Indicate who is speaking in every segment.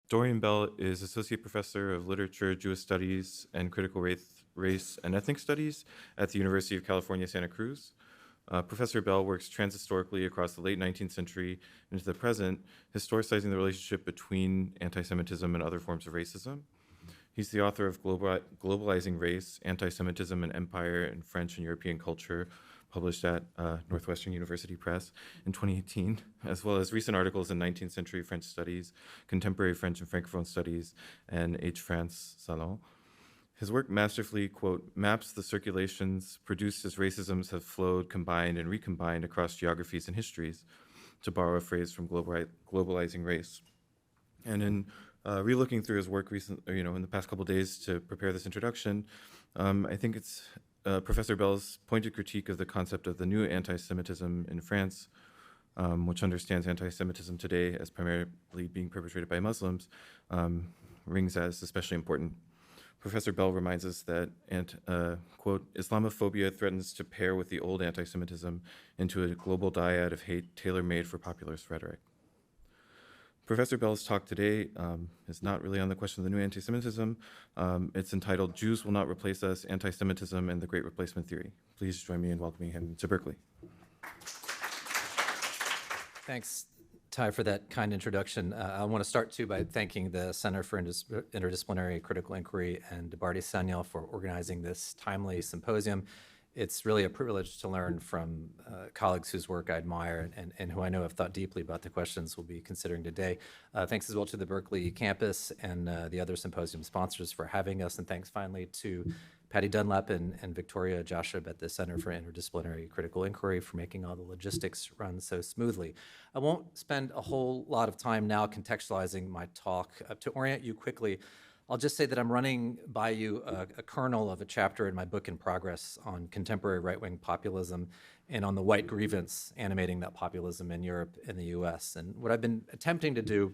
Speaker 1: Dorian Bell is Associate Professor of Literature, Jewish Studies, and Critical Race and Ethnic Studies at the University of California, Santa Cruz. Professor Bell works transhistorically across the late 19th century into the present, historicizing the relationship between anti-Semitism and other forms of racism. He's the author of Globalizing Race, Anti-Semitism and Empire in French and European Culture, published at Northwestern University Press in 2018, as well as recent articles in 19th century French studies, contemporary French and Francophone studies, and H. France Salon. His work masterfully, quote, maps the circulations produced as racisms have flowed, combined, and recombined across geographies and histories, to borrow a phrase from Globalizing Race. And in relooking through his work in the past couple of days to prepare this introduction, I think it's Professor Bell's pointed critique of the concept of the new anti-Semitism in France, which understands anti-Semitism today as primarily being perpetrated by Muslims, rings as especially important. Professor Bell reminds us that, quote, Islamophobia threatens to pair with the old anti-Semitism into a global dyad of hate tailor-made for populist rhetoric. Professor Bell's talk today is not really on the question of the new anti-Semitism. It's entitled, Jews Will Not Replace Us, Anti-Semitism and the Great Replacement Theory. Please join me in welcoming him to Berkeley.
Speaker 2: Thanks, Ty, for that kind introduction. I want to start, too, by thanking the Center for Interdisciplinary Critical Inquiry and Debarty Sanyal for organizing this timely symposium. It's really a privilege to learn from colleagues whose work I admire and who I know have thought deeply about the questions we'll be considering today. Thanks as well to the Berkeley campus and the other symposium sponsors for having us, and thanks finally to Patty Dunlap and Victoria Joshua at the Center for Interdisciplinary Critical Inquiry for making all the logistics run so smoothly. I won't spend a whole lot of time now contextualizing my talk. To orient you quickly, I'll just say that I'm running by you a kernel of a chapter in my book in progress on contemporary right-wing populism and on the white grievance animating that populism in Europe and the US. And what I've been attempting to do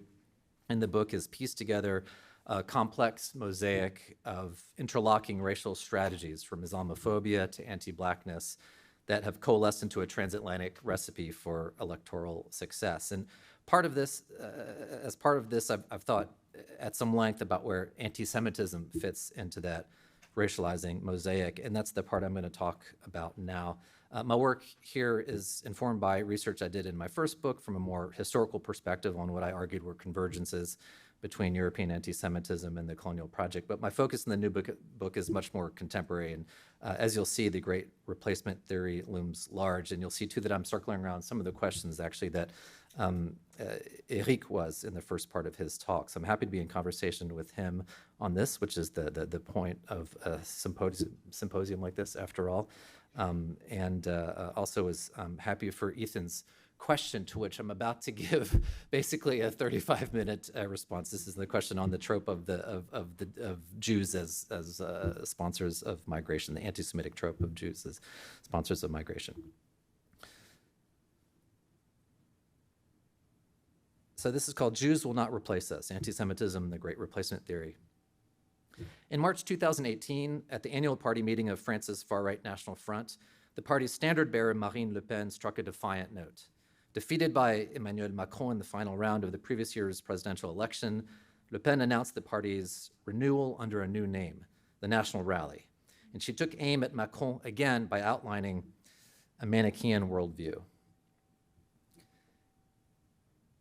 Speaker 2: in the book is piece together a complex mosaic of interlocking racial strategies from Islamophobia to anti-Blackness that have coalesced into a transatlantic recipe for electoral success. And part of this, I've thought at some length about where anti-Semitism fits into that racializing mosaic, and that's the part I'm going to talk about now. My work here is informed by research I did in my first book from a more historical perspective on what I argued were convergences between European anti-Semitism and the colonial project. But my focus in the new book is much more contemporary. And as you'll see, the great replacement theory looms large. And you'll see, too, that I'm circling around some of the questions, actually, that Eric was in the first part of his talk. So I'm happy to be in conversation with him on this, which is the point of a symposium like this, after all. Also is happy for Ethan's question, to which I'm about to give basically a 35-minute response. This is the question on the trope of Jews as sponsors of migration, the anti-Semitic trope of Jews as sponsors of migration. So this is called Jews Will Not Replace Us, Anti-Semitism and the Great Replacement Theory. In March 2018, at the annual party meeting of France's far-right National Front, the party's standard-bearer Marine Le Pen struck a defiant note. Defeated by Emmanuel Macron in the final round of the previous year's presidential election, Le Pen announced the party's renewal under a new name, the National Rally. And she took aim at Macron again by outlining a Manichaean worldview.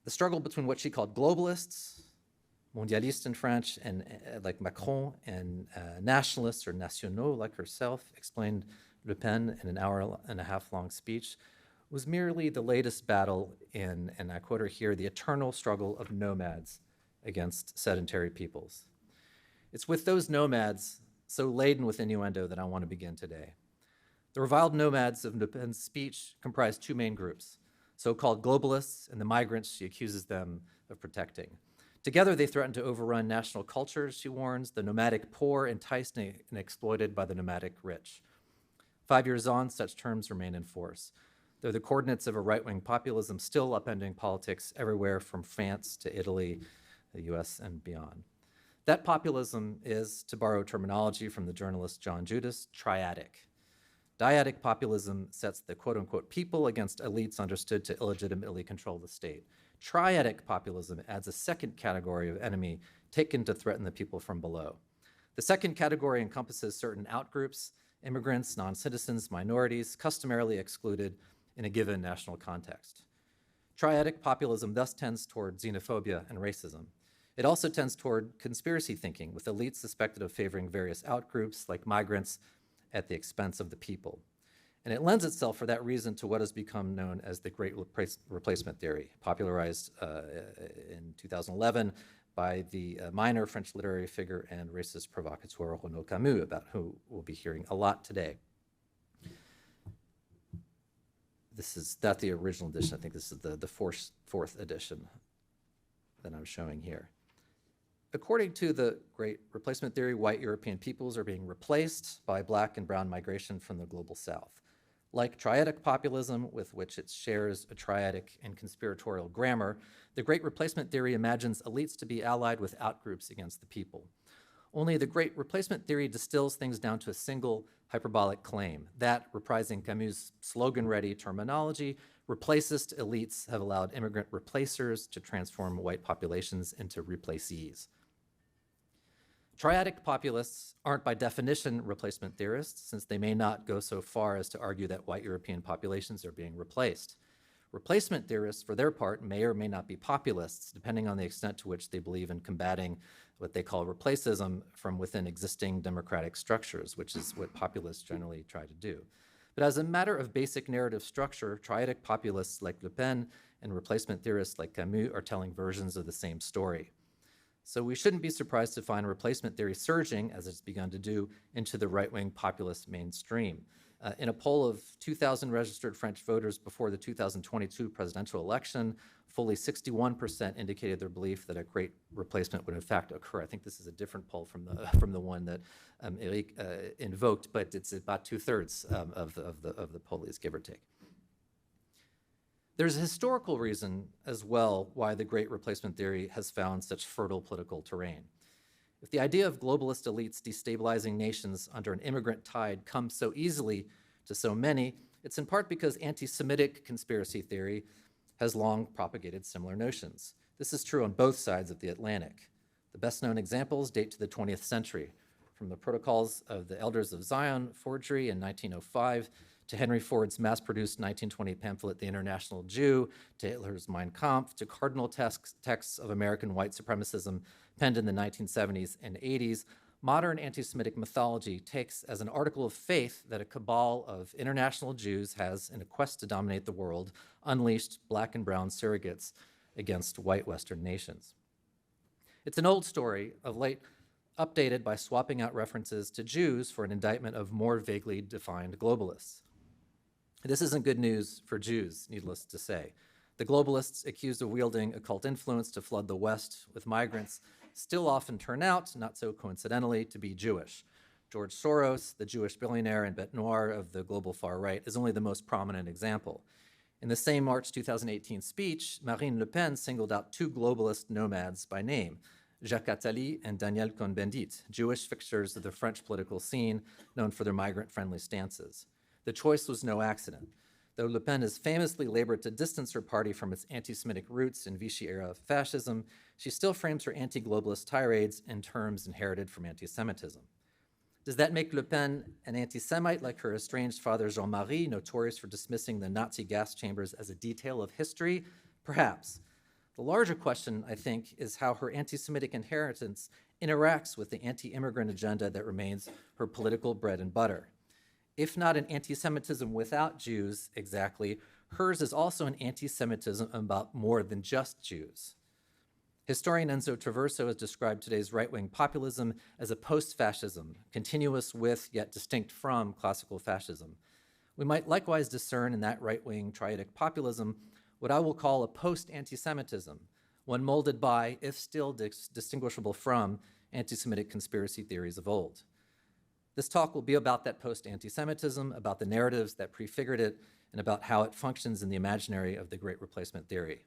Speaker 2: The struggle between what she called globalists, mondialistes in French, and like Macron, and nationalists or nationaux like herself, explained Le Pen in an hour-and-a-half long speech, was merely the latest battle in, and I quote her here, the eternal struggle of nomads against sedentary peoples. It's with those nomads, so laden with innuendo, that I want to begin today. The reviled nomads of Le Pen's speech comprise two main groups, so-called globalists and the migrants she accuses them of protecting. Together, they threaten to overrun national cultures, she warns, the nomadic poor enticed and exploited by the nomadic rich. 5 years on, such terms remain in force. They're the coordinates of a right-wing populism still upending politics everywhere from France to Italy, the US, and beyond. That populism is, to borrow terminology from the journalist John Judas, triadic. Dyadic populism sets the quote-unquote people against elites understood to illegitimately control the state. Triadic populism adds a second category of enemy taken to threaten the people from below. The second category encompasses certain outgroups, immigrants, non-citizens, minorities, customarily excluded in a given national context. Triadic populism thus tends toward xenophobia and racism. It also tends toward conspiracy thinking, with elites suspected of favoring various outgroups, like migrants, at the expense of the people. And it lends itself for that reason to what has become known as the Great Replacement Theory, popularized in 2011 by the minor French literary figure and racist provocateur Renaud Camus, about who we'll be hearing a lot today. This is not the original edition. I think this is the fourth edition that I'm showing here. According to the Great Replacement Theory, white European peoples are being replaced by black and brown migration from the global south. Like triadic populism, with which it shares a triadic and conspiratorial grammar, the Great Replacement Theory imagines elites to be allied with outgroups against the people. Only the Great Replacement Theory distills things down to a single hyperbolic claim. That, reprising Camus' slogan-ready terminology, replacist elites have allowed immigrant replacers to transform white populations into replacees. Triadic populists aren't by definition replacement theorists, since they may not go so far as to argue that white European populations are being replaced. Replacement theorists, for their part, may or may not be populists, depending on the extent to which they believe in combating what they call replacism from within existing democratic structures, which is what populists generally try to do. But as a matter of basic narrative structure, triadic populists like Le Pen and replacement theorists like Camus are telling versions of the same story. So we shouldn't be surprised to find replacement theory surging, as it's begun to do, into the right-wing populist mainstream. In a poll of 2,000 registered French voters before the 2022 presidential election, fully 61% indicated their belief that a great replacement would in fact occur. I think this is a different poll from the one that Eric invoked, but it's about 2/3 of the pollies, give or take. There's a historical reason as well why the Great Replacement Theory has found such fertile political terrain. If the idea of globalist elites destabilizing nations under an immigrant tide comes so easily to so many, it's in part because anti-Semitic conspiracy theory has long propagated similar notions. This is true on both sides of the Atlantic. The best-known examples date to the 20th century, from the Protocols of the Elders of Zion forgery in 1905 to Henry Ford's mass-produced 1920 pamphlet, The International Jew, to Hitler's Mein Kampf, to cardinal texts of American white supremacism penned in the 1970s and 80s, modern anti-Semitic mythology takes as an article of faith that a cabal of international Jews has, in a quest to dominate the world, unleashed black and brown surrogates against white Western nations. It's an old story, of late updated by swapping out references to Jews for an indictment of more vaguely defined globalists. This isn't good news for Jews, needless to say. The globalists accused of wielding occult influence to flood the West with migrants still often turn out, not so coincidentally, to be Jewish. George Soros, the Jewish billionaire and bête noire of the global far right, is only the most prominent example. In the same March 2018 speech, Marine Le Pen singled out two globalist nomads by name, Jacques Attali and Daniel Cohn-Bendit, Jewish fixtures of the French political scene known for their migrant-friendly stances. The choice was no accident. Though Le Pen has famously labored to distance her party from its anti-Semitic roots in Vichy-era fascism, she still frames her anti-globalist tirades in terms inherited from anti-Semitism. Does that make Le Pen an anti-Semite like her estranged father Jean-Marie, notorious for dismissing the Nazi gas chambers as a detail of history? Perhaps. The larger question, I think, is how her anti-Semitic inheritance interacts with the anti-immigrant agenda that remains her political bread and butter. If not an anti-Semitism without Jews exactly, hers is also an anti-Semitism about more than just Jews. Historian Enzo Traverso has described today's right-wing populism as a post-fascism, continuous with yet distinct from classical fascism. We might likewise discern in that right-wing triadic populism what I will call a post-anti-Semitism, one molded by, if still distinguishable from, anti-Semitic conspiracy theories of old. This talk will be about that post-anti-Semitism, about the narratives that prefigured it, and about how it functions in the imaginary of the Great Replacement Theory.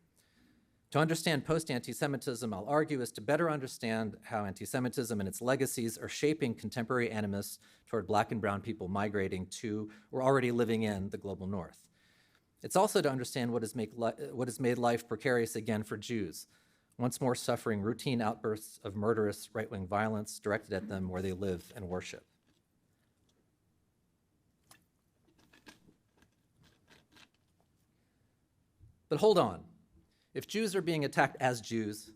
Speaker 2: To understand post-anti-Semitism, I'll argue, is to better understand how anti-Semitism and its legacies are shaping contemporary animus toward Black and brown people migrating to or already living in the global North. It's also to understand what has made life precarious again for Jews, once more suffering routine outbursts of murderous right-wing violence directed at them where they live and worship. But hold on. If Jews are being attacked as Jews,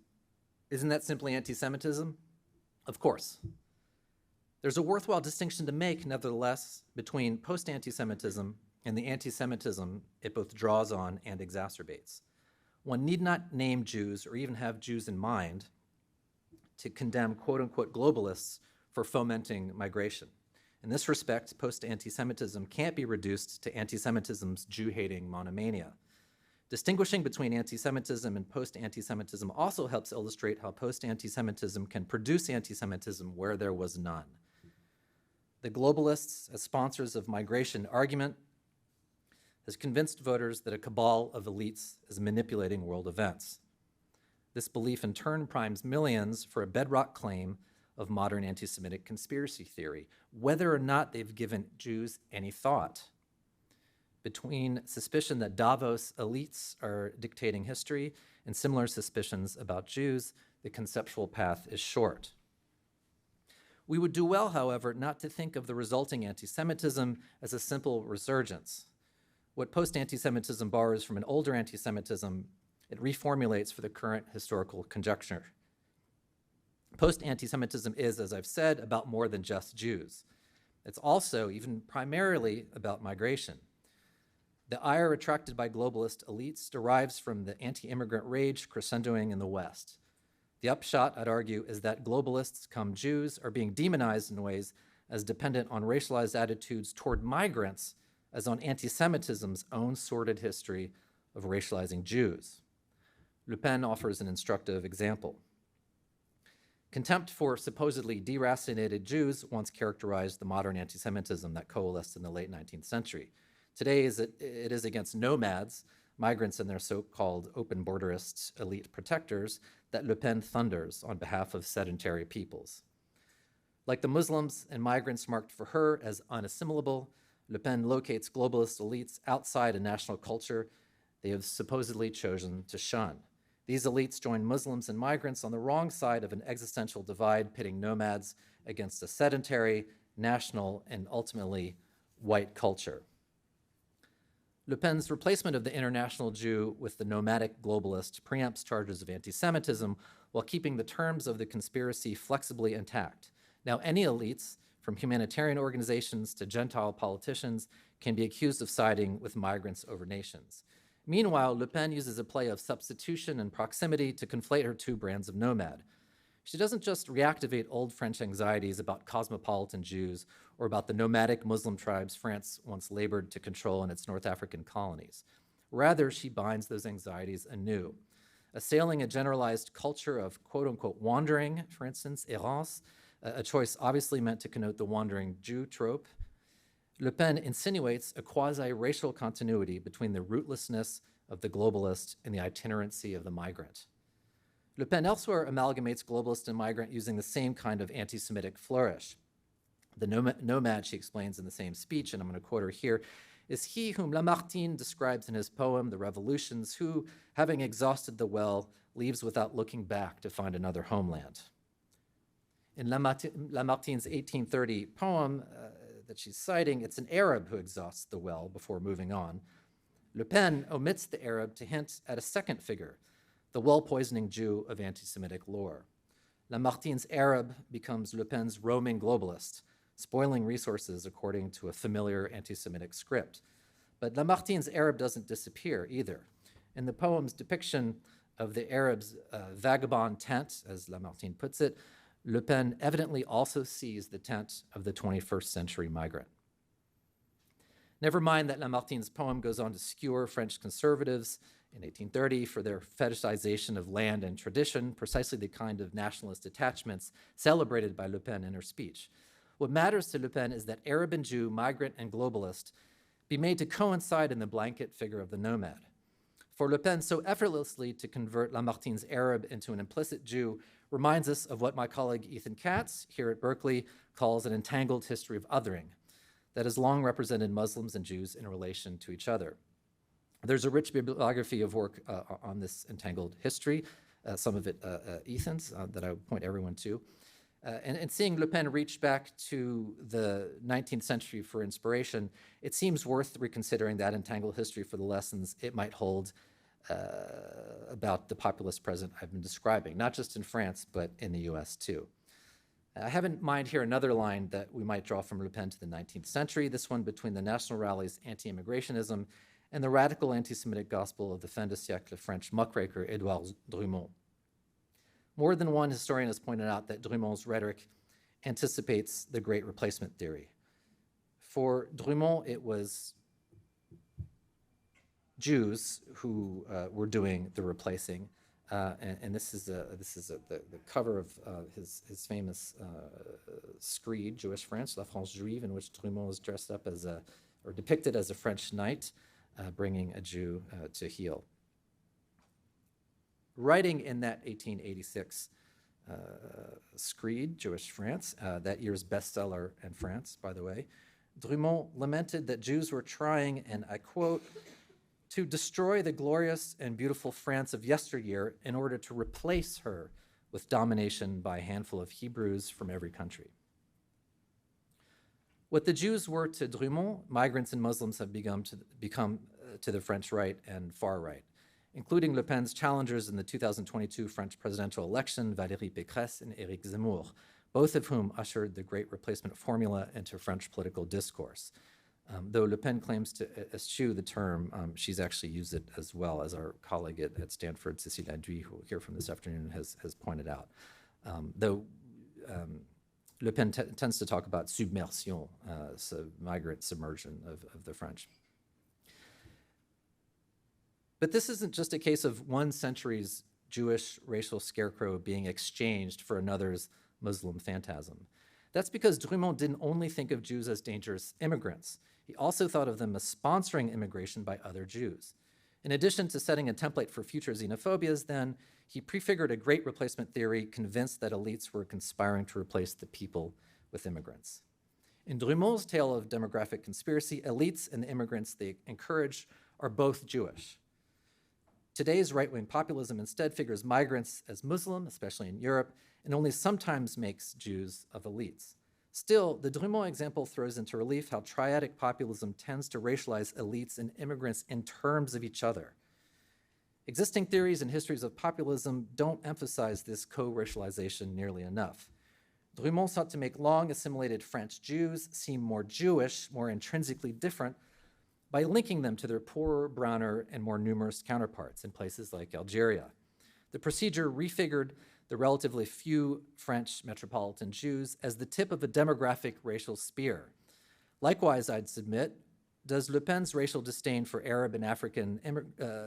Speaker 2: isn't that simply anti-Semitism? Of course. There's a worthwhile distinction to make, nevertheless, between post-anti-Semitism and the anti-Semitism it both draws on and exacerbates. One need not name Jews or even have Jews in mind to condemn quote-unquote globalists for fomenting migration. In this respect, post-anti-Semitism can't be reduced to anti-Semitism's Jew-hating monomania. Distinguishing between anti-Semitism and post-anti-Semitism also helps illustrate how post-anti-Semitism can produce anti-Semitism where there was none. The globalists, as sponsors of migration argument, has convinced voters that a cabal of elites is manipulating world events. This belief in turn primes millions for a bedrock claim of modern anti-Semitic conspiracy theory, whether or not they've given Jews any thought. Between suspicion that Davos elites are dictating history and similar suspicions about Jews, the conceptual path is short. We would do well, however, not to think of the resulting anti-Semitism as a simple resurgence. What post-anti-Semitism borrows from an older anti-Semitism, it reformulates for the current historical conjuncture. Post-anti-Semitism is, as I've said, about more than just Jews. It's also, even primarily, about migration. The ire attracted by globalist elites derives from the anti-immigrant rage crescendoing in the West. The upshot, I'd argue, is that globalists come Jews are being demonized in ways as dependent on racialized attitudes toward migrants as on anti-Semitism's own sordid history of racializing Jews. Le Pen offers an instructive example. Contempt for supposedly deracinated Jews once characterized the modern anti-Semitism that coalesced in the late 19th century. Today, it is against nomads, migrants and their so-called open borderist elite protectors, that Le Pen thunders on behalf of sedentary peoples. Like the Muslims and migrants marked for her as unassimilable, Le Pen locates globalist elites outside a national culture they have supposedly chosen to shun. These elites join Muslims and migrants on the wrong side of an existential divide, pitting nomads against a sedentary, national, and ultimately white culture. Le Pen's replacement of the international Jew with the nomadic globalist preempts charges of anti-Semitism while keeping the terms of the conspiracy flexibly intact. Now, any elites, from humanitarian organizations to Gentile politicians, can be accused of siding with migrants over nations. Meanwhile, Le Pen uses a play of substitution and proximity to conflate her two brands of nomad. She doesn't just reactivate old French anxieties about cosmopolitan Jews or about the nomadic Muslim tribes France once labored to control in its North African colonies. Rather, she binds those anxieties anew. Assailing a generalized culture of quote-unquote wandering, for instance, errance, a choice obviously meant to connote the wandering Jew trope, Le Pen insinuates a quasi-racial continuity between the rootlessness of the globalist and the itinerancy of the migrant. Le Pen elsewhere amalgamates globalist and migrant using the same kind of anti-Semitic flourish. The nomad, she explains in the same speech, and I'm going to quote her here, is he whom Lamartine describes in his poem, The Revolutions, who, having exhausted the well, leaves without looking back to find another homeland. In Lamartine's 1830 poem that she's citing, it's an Arab who exhausts the well before moving on. Le Pen omits the Arab to hint at a second figure, the well-poisoning Jew of anti-Semitic lore. Lamartine's Arab becomes Le Pen's roaming globalist, spoiling resources according to a familiar anti-Semitic script. But Lamartine's Arab doesn't disappear either. In the poem's depiction of the Arab's vagabond tent, as Lamartine puts it, Le Pen evidently also sees the tent of the 21st century migrant. Never mind that Lamartine's poem goes on to skewer French conservatives in 1830 for their fetishization of land and tradition, precisely the kind of nationalist attachments celebrated by Le Pen in her speech. What matters to Le Pen is that Arab and Jew, migrant and globalist, be made to coincide in the blanket figure of the nomad. For Le Pen so effortlessly to convert Lamartine's Arab into an implicit Jew reminds us of what my colleague Ethan Katz here at Berkeley calls an entangled history of othering that has long represented Muslims and Jews in relation to each other. There's a rich bibliography of work on this entangled history, some of it Ethan's, that I would point everyone to. And seeing Le Pen reach back to the 19th century for inspiration, it seems worth reconsidering that entangled history for the lessons it might hold about the populist present I've been describing, not just in France, but in the US too. I have in mind here another line that we might draw from Le Pen to the 19th century, this one between the National Rally's anti-immigrationism and the radical anti-Semitic gospel of the fin de siècle French muckraker Édouard Drumont. More than one historian has pointed out that Drumont's rhetoric anticipates the Great Replacement theory. For Drumont, it was Jews who were doing the replacing, and this is the cover of his famous screed, Jewish France, La France Juive, in which Drumont is dressed up as or depicted as a French knight bringing a Jew to heal. Writing in that 1886 screed, Jewish France, that year's bestseller in France, by the way, Drumont lamented that Jews were trying, and I quote, to destroy the glorious and beautiful France of yesteryear in order to replace her with domination by a handful of Hebrews from every country. What the Jews were to Drumont, migrants and Muslims have become to the French right and far right, including Le Pen's challengers in the 2022 French presidential election, Valérie Pécresse and Éric Zemmour, both of whom ushered the Great Replacement formula into French political discourse. Though Le Pen claims to eschew the term, she's actually used it as well, as our colleague at Stanford, Cécile Aduy, who we'll hear from this afternoon, has pointed out. Though Le Pen tends to talk about submersion, so migrant submersion of the French. But this isn't just a case of one century's Jewish racial scarecrow being exchanged for another's Muslim phantasm. That's because Drumont didn't only think of Jews as dangerous immigrants. He also thought of them as sponsoring immigration by other Jews. In addition to setting a template for future xenophobias, then, he prefigured a Great Replacement theory convinced that elites were conspiring to replace the people with immigrants. In Drumont's tale of demographic conspiracy, elites and the immigrants they encourage are both Jewish. Today's right-wing populism instead figures migrants as Muslim, especially in Europe, and only sometimes makes Jews of elites. Still, the Drumont example throws into relief how triadic populism tends to racialize elites and immigrants in terms of each other. Existing theories and histories of populism don't emphasize this co-racialization nearly enough. Drumont sought to make long assimilated French Jews seem more Jewish, more intrinsically different, by linking them to their poorer, browner, and more numerous counterparts in places like Algeria. The procedure refigured the relatively few French metropolitan Jews as the tip of a demographic racial spear. Likewise, I'd submit, does Le Pen's racial disdain for Arab and African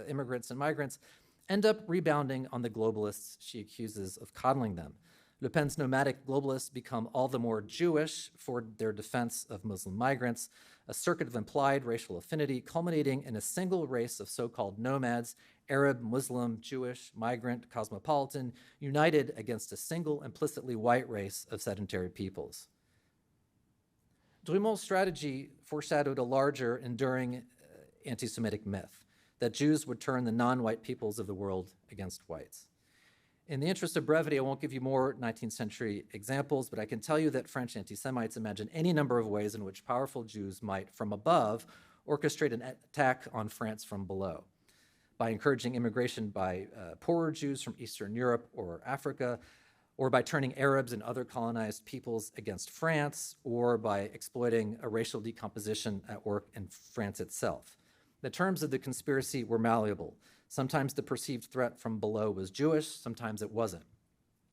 Speaker 2: immigrants and migrants end up rebounding on the globalists she accuses of coddling them? Le Pen's nomadic globalists become all the more Jewish for their defense of Muslim migrants, a circuit of implied racial affinity culminating in a single race of so-called nomads, Arab, Muslim, Jewish, migrant, cosmopolitan, united against a single implicitly white race of sedentary peoples. Drumont's strategy foreshadowed a larger, enduring anti-Semitic myth, that Jews would turn the non-white peoples of the world against whites. In the interest of brevity, I won't give you more 19th century examples, but I can tell you that French anti-Semites imagine any number of ways in which powerful Jews might, from above, orchestrate an attack on France from below, by encouraging immigration by poorer Jews from Eastern Europe or Africa, or by turning Arabs and other colonized peoples against France, or by exploiting a racial decomposition at work in France itself. The terms of the conspiracy were malleable. Sometimes the perceived threat from below was Jewish, sometimes it wasn't.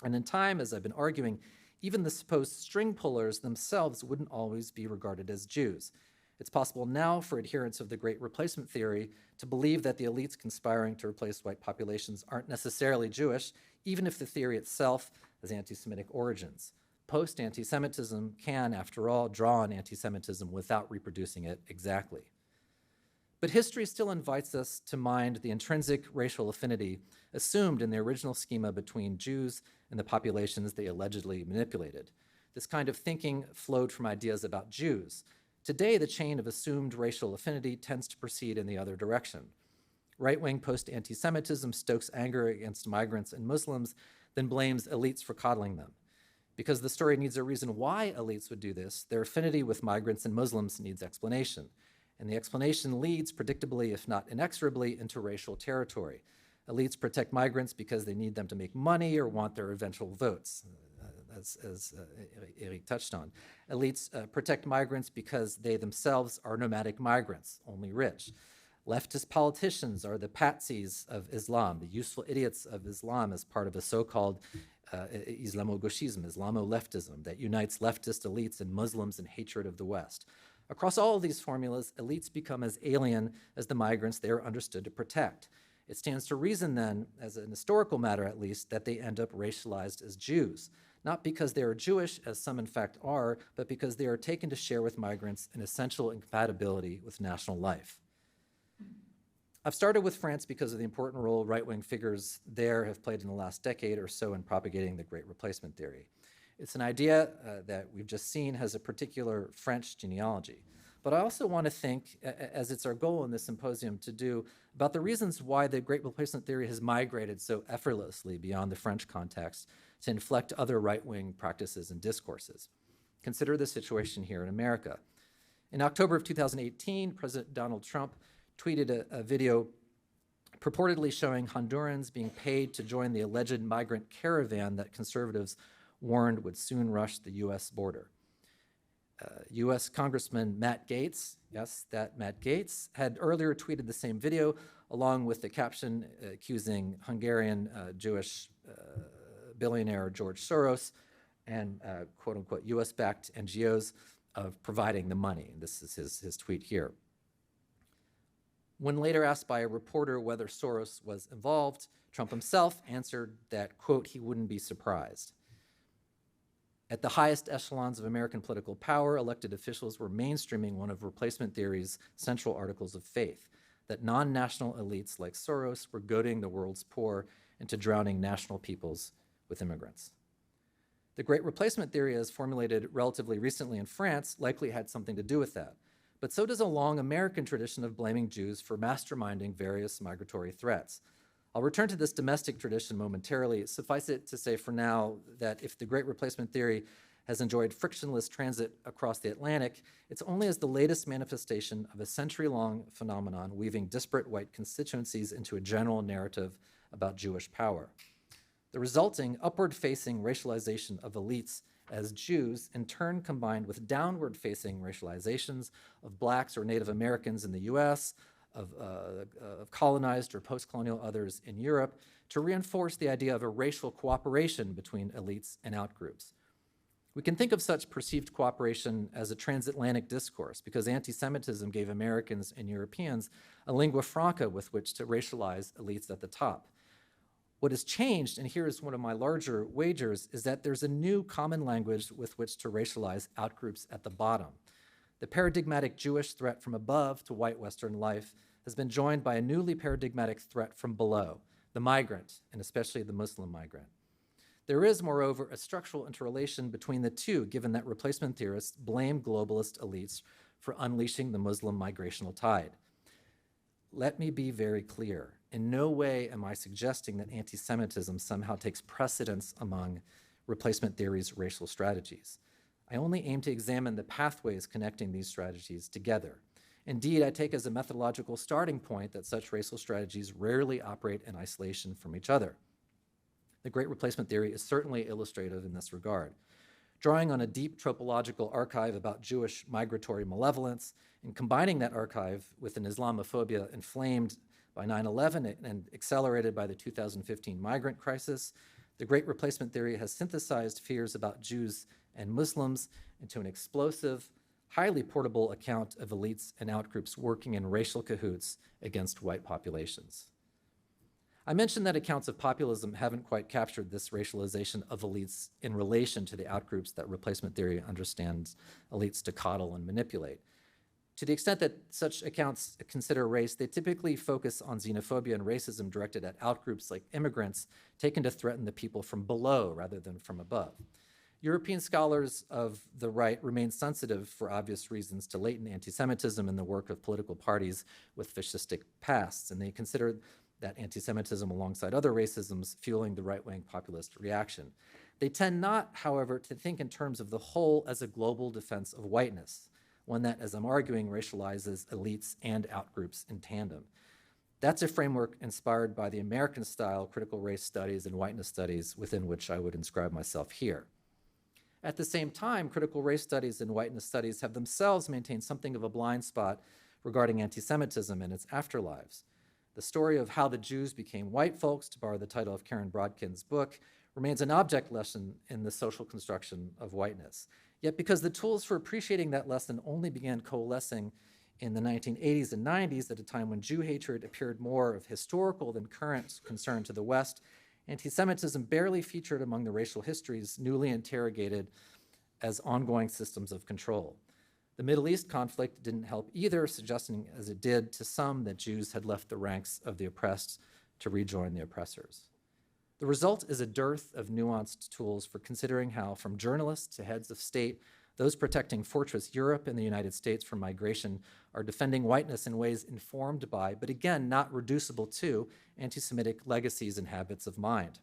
Speaker 2: And in time, as I've been arguing, even the supposed string pullers themselves wouldn't always be regarded as Jews. It's possible now for adherents of the Great Replacement theory to believe that the elites conspiring to replace white populations aren't necessarily Jewish, even if the theory itself has anti-Semitic origins. Post-anti-Semitism can, after all, draw on anti-Semitism without reproducing it exactly. But history still invites us to mind the intrinsic racial affinity assumed in the original schema between Jews and the populations they allegedly manipulated. This kind of thinking flowed from ideas about Jews. Today, the chain of assumed racial affinity tends to proceed in the other direction. Right-wing post-anti-Semitism stokes anger against migrants and Muslims, then blames elites for coddling them. Because the story needs a reason why elites would do this, their affinity with migrants and Muslims needs explanation. And the explanation leads, predictably, if not inexorably, into racial territory. Elites protect migrants because they need them to make money or want their eventual votes, as Eric touched on. Elites protect migrants because they themselves are nomadic migrants, only rich. Leftist politicians are the patsies of Islam, the useful idiots of Islam as part of a so-called Islamogauchism, Islamo-leftism, that unites leftist elites and Muslims in hatred of the West. Across all of these formulas, elites become as alien as the migrants they are understood to protect. It stands to reason then, as an historical matter at least, that they end up racialized as Jews, not because they are Jewish, as some in fact are, but because they are taken to share with migrants an essential incompatibility with national life. I've started with France because of the important role right-wing figures there have played in the last decade or so in propagating the Great Replacement theory. It's an idea that we've just seen has a particular French genealogy. But I also want to think, as it's our goal in this symposium to do, about the reasons why the Great Replacement theory has migrated so effortlessly beyond the French context to inflect other right-wing practices and discourses. Consider the situation here in America. In October of 2018, President Donald Trump tweeted a video purportedly showing Hondurans being paid to join the alleged migrant caravan that conservatives warned would soon rush the U.S. border. U.S. Congressman Matt Gaetz, yes, that Matt Gaetz, had earlier tweeted the same video along with the caption accusing Hungarian Jewish billionaire George Soros and quote-unquote U.S.-backed NGOs of providing the money. This is his tweet here. When later asked by a reporter whether Soros was involved, Trump himself answered that, quote, he wouldn't be surprised. At the highest echelons of American political power, elected officials were mainstreaming one of replacement theory's central articles of faith, that non-national elites like Soros were goading the world's poor into drowning national peoples with immigrants. The Great Replacement theory, as formulated relatively recently in France, likely had something to do with that. But so does a long American tradition of blaming Jews for masterminding various migratory threats. I'll return to this domestic tradition momentarily. Suffice it to say for now that if the Great Replacement theory has enjoyed frictionless transit across the Atlantic, it's only as the latest manifestation of a century-long phenomenon weaving disparate white constituencies into a general narrative about Jewish power. The resulting upward-facing racialization of elites as Jews, in turn combined with downward-facing racializations of blacks or Native Americans in the US, of colonized or post-colonial others in Europe, to reinforce the idea of a racial cooperation between elites and outgroups. We can think of such perceived cooperation as a transatlantic discourse because anti-Semitism gave Americans and Europeans a lingua franca with which to racialize elites at the top. What has changed, and here is one of my larger wagers, is that there's a new common language with which to racialize outgroups at the bottom. The paradigmatic Jewish threat from above to white Western life has been joined by a newly paradigmatic threat from below, the migrant, and especially the Muslim migrant. There is, moreover, a structural interrelation between the two, given that replacement theorists blame globalist elites for unleashing the Muslim migrational tide. Let me be very clear. In no way am I suggesting that anti-Semitism somehow takes precedence among replacement theory's racial strategies. I only aim to examine the pathways connecting these strategies together. Indeed, I take as a methodological starting point that such racial strategies rarely operate in isolation from each other. The Great Replacement theory is certainly illustrative in this regard. Drawing on a deep tropological archive about Jewish migratory malevolence and combining that archive with an Islamophobia inflamed by 9/11 and accelerated by the 2015 migrant crisis, the Great Replacement theory has synthesized fears about Jews and Muslims into an explosive, highly portable account of elites and outgroups working in racial cahoots against white populations. I mentioned that accounts of populism haven't quite captured this racialization of elites in relation to the outgroups that replacement theory understands elites to coddle and manipulate. To the extent that such accounts consider race, they typically focus on xenophobia and racism directed at outgroups like immigrants taken to threaten the people from below rather than from above. European scholars of the right remain sensitive, for obvious reasons, to latent anti-Semitism in the work of political parties with fascistic pasts, and they consider that anti-Semitism alongside other racisms fueling the right-wing populist reaction. They tend not, however, to think in terms of the whole as a global defense of whiteness, one that, as I'm arguing, racializes elites and outgroups in tandem. That's a framework inspired by the American-style critical race studies and whiteness studies within which I would inscribe myself here. At the same time, critical race studies and whiteness studies have themselves maintained something of a blind spot regarding anti-Semitism and its afterlives. The story of how the Jews became white folks, to borrow the title of Karen Brodkin's book, remains an object lesson in the social construction of whiteness. Yet because the tools for appreciating that lesson only began coalescing in the 1980s and 90s, at a time when Jew hatred appeared more of historical than current concern to the West, anti-Semitism barely featured among the racial histories newly interrogated as ongoing systems of control. The Middle East conflict didn't help either, suggesting as it did to some that Jews had left the ranks of the oppressed to rejoin the oppressors. The result is a dearth of nuanced tools for considering how, from journalists to heads of state, those protecting Fortress Europe and the United States from migration are defending whiteness in ways informed by, but again, not reducible to, anti-Semitic legacies and habits of mind.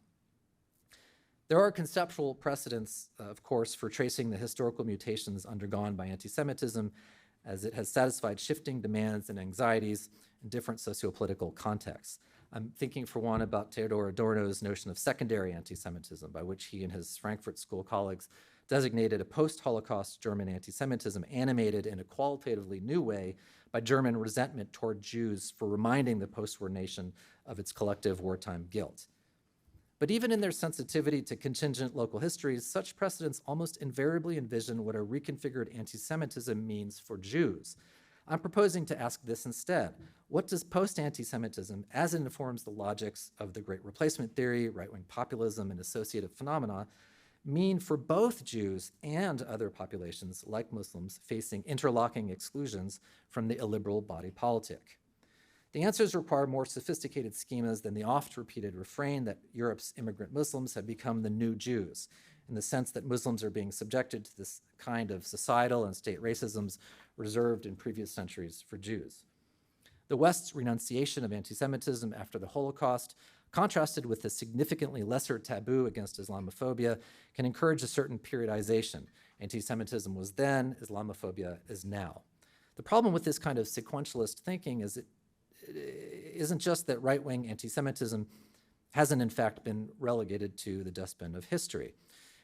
Speaker 2: There are conceptual precedents, of course, for tracing the historical mutations undergone by anti-Semitism as it has satisfied shifting demands and anxieties in different sociopolitical contexts. I'm thinking, for one, about Theodor Adorno's notion of secondary anti-Semitism, by which he and his Frankfurt School colleagues designated a post-Holocaust German anti-Semitism animated in a qualitatively new way by German resentment toward Jews for reminding the post-war nation of its collective wartime guilt. But even in their sensitivity to contingent local histories, such precedents almost invariably envision what a reconfigured anti-Semitism means for Jews. I'm proposing to ask this instead. What does post-anti-Semitism, as it informs the logics of the Great Replacement theory, right-wing populism, and associated phenomena, mean for both Jews and other populations, like Muslims, facing interlocking exclusions from the illiberal body politic? The answers require more sophisticated schemas than the oft-repeated refrain that Europe's immigrant Muslims have become the new Jews, in the sense that Muslims are being subjected to this kind of societal and state racisms reserved in previous centuries for Jews. The West's renunciation of anti-Semitism after the Holocaust, contrasted with the significantly lesser taboo against Islamophobia, can encourage a certain periodization. Anti-Semitism was then, Islamophobia is now. The problem with this kind of sequentialist thinking is it isn't just that right-wing anti-Semitism hasn't in fact been relegated to the dustbin of history.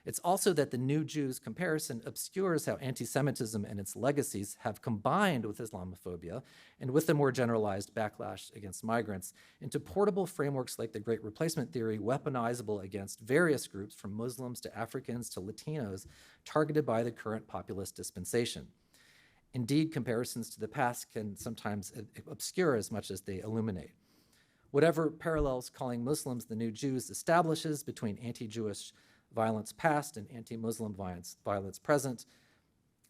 Speaker 2: It's also that the new Jews comparison obscures how anti-Semitism and its legacies have combined with Islamophobia and with the more generalized backlash against migrants into portable frameworks like the Great Replacement theory, weaponizable against various groups from Muslims to Africans to Latinos targeted by the current populist dispensation. Indeed, comparisons to the past can sometimes obscure as much as they illuminate. Whatever parallels calling Muslims the new Jews establishes between anti-Jewish violence past and anti-Muslim violence present,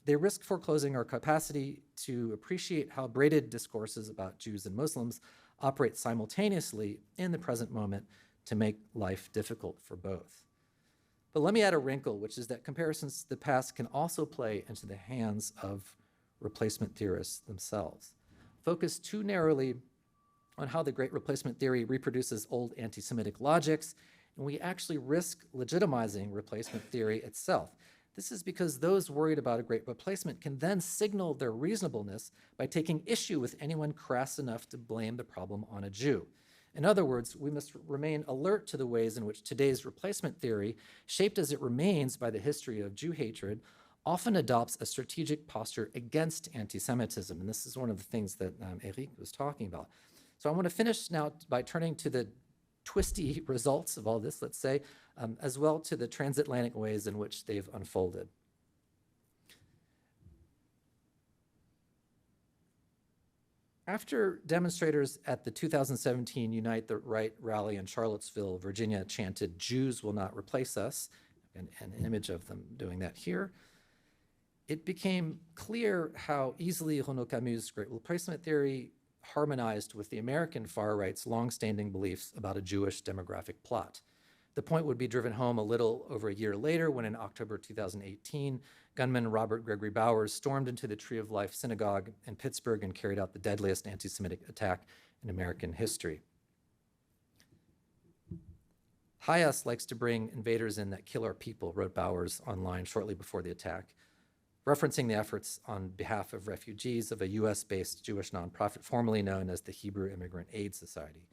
Speaker 2: they risk foreclosing our capacity to appreciate how braided discourses about Jews and Muslims operate simultaneously in the present moment to make life difficult for both. But let me add a wrinkle, which is that comparisons to the past can also play into the hands of replacement theorists themselves. Focus too narrowly on how the Great Replacement theory reproduces old anti-Semitic logics, and we actually risk legitimizing replacement theory itself. This is because those worried about a Great Replacement can then signal their reasonableness by taking issue with anyone crass enough to blame the problem on a Jew. In other words, we must remain alert to the ways in which today's replacement theory, shaped as it remains by the history of Jew hatred, often adopts a strategic posture against anti-Semitism. And this is one of the things that Eric was talking about. So I want to finish now by turning to the twisty results of all this, let's say, as well to the transatlantic ways in which they've unfolded. After demonstrators at the 2017 Unite the Right rally in Charlottesville, Virginia, chanted, "Jews will not replace us," and an image of them doing that here, it became clear how easily Renaud Camus' Great Replacement theory harmonized with the American far right's longstanding beliefs about a Jewish demographic plot. The point would be driven home a little over a year later when in October 2018, gunman Robert Gregory Bowers stormed into the Tree of Life synagogue in Pittsburgh and carried out the deadliest anti-Semitic attack in American history. Hayas likes to bring invaders in that kill our people, wrote Bowers online shortly before the attack, referencing the efforts on behalf of refugees of a US-based Jewish nonprofit formerly known as the Hebrew Immigrant Aid Society.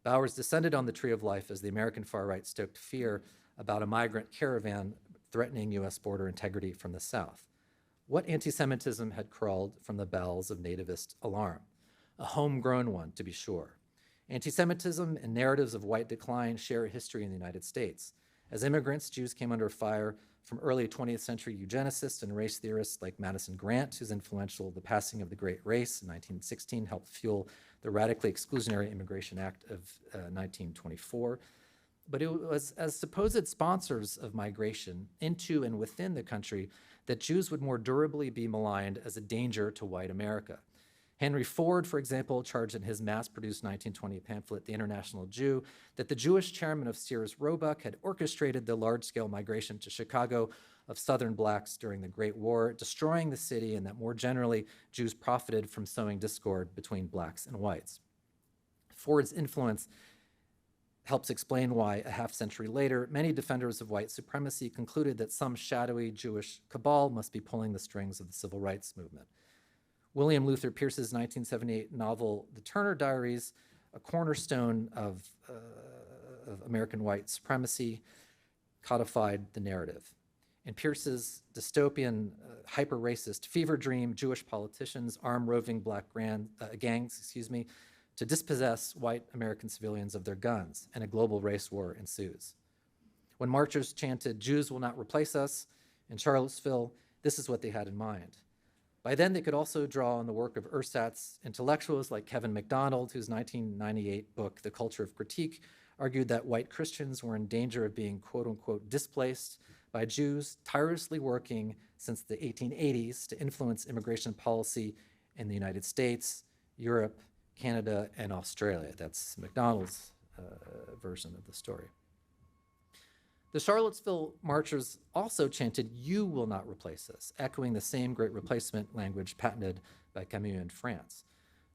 Speaker 2: Bowers descended on the Tree of Life as the American far right stoked fear about a migrant caravan threatening US border integrity from the south. What anti-Semitism had crawled from the bowels of nativist alarm? A homegrown one, to be sure. Anti-Semitism and narratives of white decline share a history in the United States. As immigrants, Jews came under fire from early 20th century eugenicists and race theorists like Madison Grant, whose influential The Passing of the Great Race in 1916 helped fuel the radically exclusionary Immigration Act of 1924. But it was as supposed sponsors of migration into and within the country that Jews would more durably be maligned as a danger to white America. Henry Ford, for example, charged in his mass-produced 1920 pamphlet, The International Jew, that the Jewish chairman of Sears Roebuck had orchestrated the large-scale migration to Chicago of Southern blacks during the Great War, destroying the city, and that more generally, Jews profited from sowing discord between blacks and whites. Ford's influence helps explain why, a half-century later, many defenders of white supremacy concluded that some shadowy Jewish cabal must be pulling the strings of the civil rights movement. William Luther Pierce's 1978 novel, The Turner Diaries, a cornerstone of American white supremacy, codified the narrative. In Pierce's dystopian, hyper-racist fever dream, Jewish politicians arm roving black gangs, to dispossess white American civilians of their guns, and a global race war ensues. When marchers chanted, "Jews will not replace us," in Charlottesville, this is what they had in mind. By then, they could also draw on the work of ersatz intellectuals like Kevin MacDonald, whose 1998 book, The Culture of Critique, argued that white Christians were in danger of being quote-unquote displaced by Jews tirelessly working since the 1880s to influence immigration policy in the United States, Europe, Canada, and Australia. That's MacDonald's version of the story. The Charlottesville marchers also chanted, "You will not replace us," echoing the same Great Replacement language patented by Camus in France.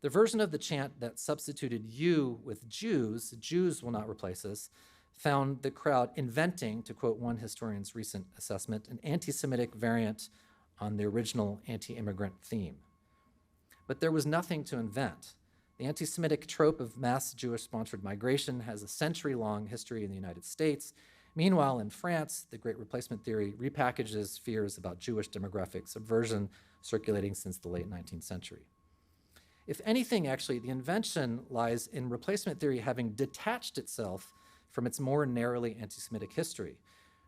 Speaker 2: The version of the chant that substituted "you" with "Jews," "Jews will not replace us," found the crowd inventing, to quote one historian's recent assessment, an anti-Semitic variant on the original anti-immigrant theme. But there was nothing to invent. The anti-Semitic trope of mass Jewish-sponsored migration has a century-long history in the United States. Meanwhile, in France, the Great Replacement theory repackages fears about Jewish demographic subversion circulating since the late 19th century. If anything, actually, the invention lies in replacement theory having detached itself from its more narrowly anti-Semitic history,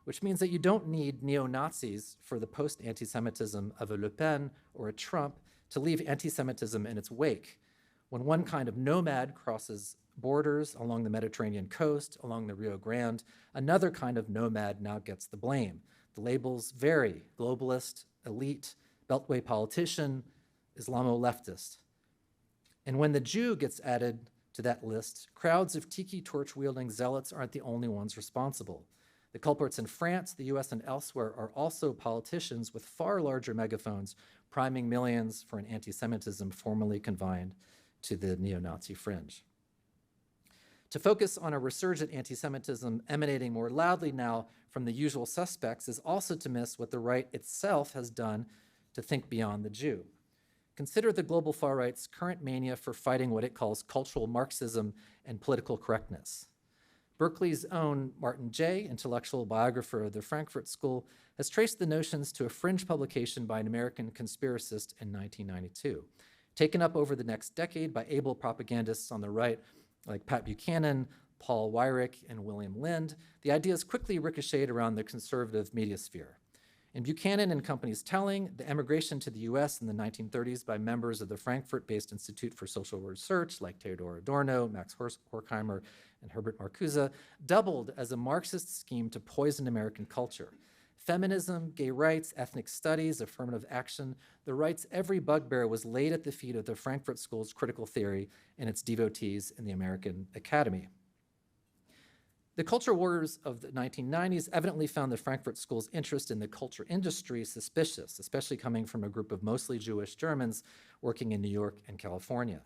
Speaker 2: which means that you don't need neo-Nazis for the post-anti-Semitism of a Le Pen or a Trump to leave anti-Semitism in its wake. When one kind of nomad crosses borders along the Mediterranean coast, along the Rio Grande, another kind of nomad now gets the blame. The labels vary: globalist, elite, beltway politician, Islamo-leftist. And when the Jew gets added to that list, crowds of tiki torch-wielding zealots aren't the only ones responsible. The culprits in France, the US, and elsewhere are also politicians with far larger megaphones priming millions for an anti-Semitism formerly confined to the neo-Nazi fringe. To focus on a resurgent anti-Semitism emanating more loudly now from the usual suspects is also to miss what the right itself has done to think beyond the Jew. Consider the global far right's current mania for fighting what it calls cultural Marxism and political correctness. Berkeley's own Martin Jay, intellectual biographer of the Frankfurt School, has traced the notions to a fringe publication by an American conspiracist in 1992. Taken up over the next decade by able propagandists on the right like Pat Buchanan, Paul Weyrich, and William Lind, the ideas quickly ricocheted around the conservative media sphere. In Buchanan and Company's telling, the emigration to the US in the 1930s by members of the Frankfurt-based Institute for Social Research like Theodor Adorno, Max Horkheimer, and Herbert Marcuse doubled as a Marxist scheme to poison American culture. Feminism, gay rights, ethnic studies, affirmative action, the rights every bugbear was laid at the feet of the Frankfurt School's critical theory and its devotees in the American Academy. The culture wars of the 1990s evidently found the Frankfurt School's interest in the culture industry suspicious, especially coming from a group of mostly Jewish Germans working in New York and California.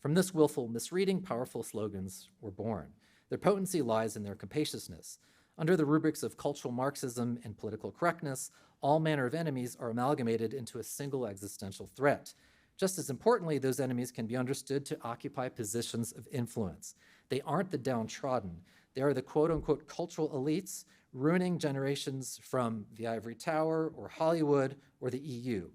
Speaker 2: From this willful misreading, powerful slogans were born. Their potency lies in their capaciousness. Under the rubrics of cultural Marxism and political correctness, all manner of enemies are amalgamated into a single existential threat. Just as importantly, those enemies can be understood to occupy positions of influence. They aren't the downtrodden. They are the quote-unquote cultural elites ruining generations from the ivory tower or Hollywood or the EU.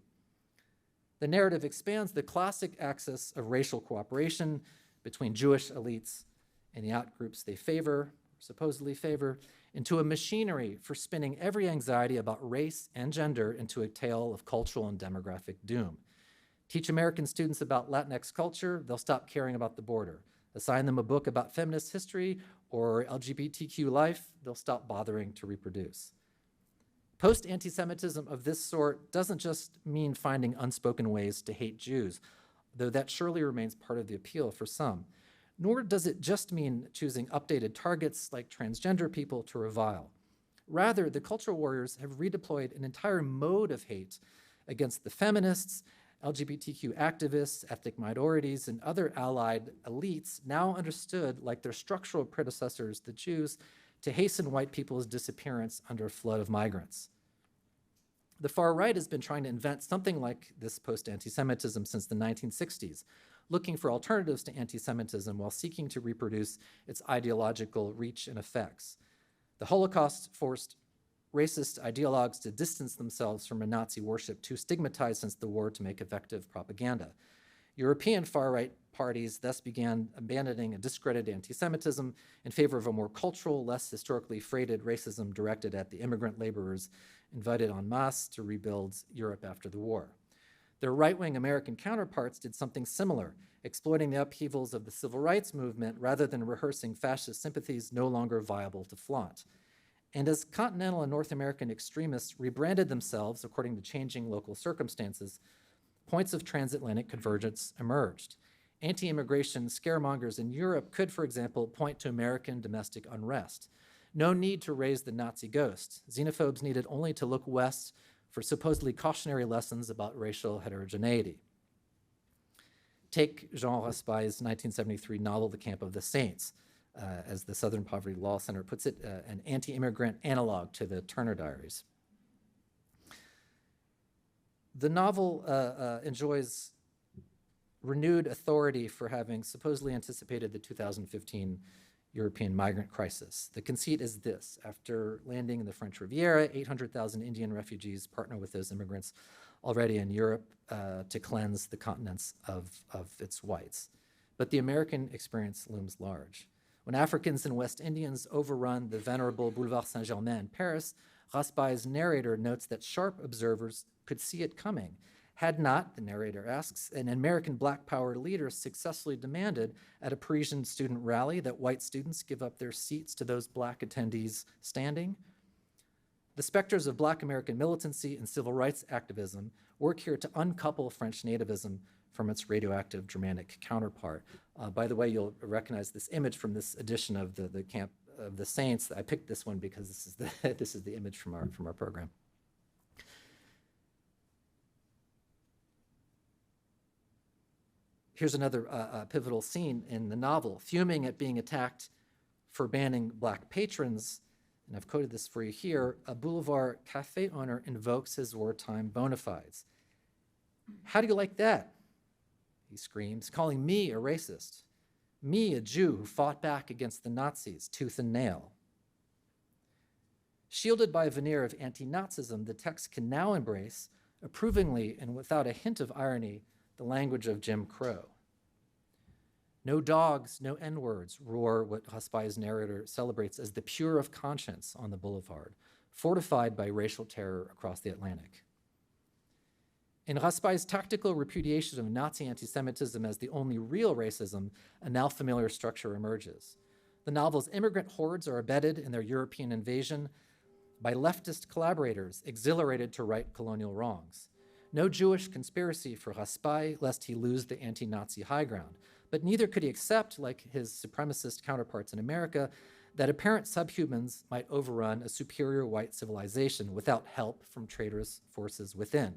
Speaker 2: The narrative expands the classic axis of racial cooperation between Jewish elites and the outgroups they favor, supposedly favor, into a machinery for spinning every anxiety about race and gender into a tale of cultural and demographic doom. Teach American students about Latinx culture, they'll stop caring about the border. Assign them a book about feminist history or LGBTQ life, they'll stop bothering to reproduce. Post-anti-Semitism of this sort doesn't just mean finding unspoken ways to hate Jews, though that surely remains part of the appeal for some. Nor does it just mean choosing updated targets like transgender people to revile. Rather, the cultural warriors have redeployed an entire mode of hate against the feminists, LGBTQ activists, ethnic minorities, and other allied elites now understood, like their structural predecessors, the Jews, to hasten white people's disappearance under a flood of migrants. The far right has been trying to invent something like this post-anti-Semitism since the 1960s, looking for alternatives to anti-Semitism while seeking to reproduce its ideological reach and effects. The Holocaust forced racist ideologues to distance themselves from a Nazi worship too stigmatized since the war to make effective propaganda. European far-right parties thus began abandoning a discredited anti-Semitism in favor of a more cultural, less historically freighted racism directed at the immigrant laborers invited en masse to rebuild Europe after the war. Their right-wing American counterparts did something similar, exploiting the upheavals of the civil rights movement rather than rehearsing fascist sympathies no longer viable to flaunt. And as continental and North American extremists rebranded themselves according to changing local circumstances, points of transatlantic convergence emerged. Anti-immigration scaremongers in Europe could, for example, point to American domestic unrest. No need to raise the Nazi ghost. Xenophobes needed only to look west for supposedly cautionary lessons about racial heterogeneity. Take Jean Raspail's 1973 novel, The Camp of the Saints, as the Southern Poverty Law Center puts it, an anti-immigrant analog to the Turner Diaries. The novel enjoys renewed authority for having supposedly anticipated the 2015 European migrant crisis. The conceit is this: after landing in the French Riviera, 800,000 Indian refugees partner with those immigrants already in Europe to cleanse the continents of its whites. But the American experience looms large. When Africans and West Indians overrun the venerable Boulevard Saint-Germain in Paris, Raspail's narrator notes that sharp observers could see it coming. Had not, the narrator asks, an American Black Power leader successfully demanded at a Parisian student rally that white students give up their seats to those Black attendees standing? The specters of Black American militancy and civil rights activism work here to uncouple French nativism from its radioactive Germanic counterpart. By the way, you'll recognize this image from this edition of the Camp of the Saints. I picked this one because this is the image from our program. Here's another pivotal scene in the novel. Fuming at being attacked for banning Black patrons, and I've quoted this for you here, a Boulevard cafe owner invokes his wartime bona fides. "How do you like that?" he screams, calling me a racist, me, a Jew who fought back against the Nazis tooth and nail. Shielded by a veneer of anti-Nazism, the text can now embrace, approvingly and without a hint of irony, the language of Jim Crow. No dogs, no N-words roar what Raspail's narrator celebrates as the pure of conscience on the boulevard, fortified by racial terror across the Atlantic. In Raspail's tactical repudiation of Nazi anti-Semitism as the only real racism, a now familiar structure emerges. The novel's immigrant hordes are embedded in their European invasion by leftist collaborators exhilarated to right colonial wrongs. No Jewish conspiracy for Raspail lest he lose the anti-Nazi high ground, but neither could he accept, like his supremacist counterparts in America, that apparent subhumans might overrun a superior white civilization without help from traitorous forces within.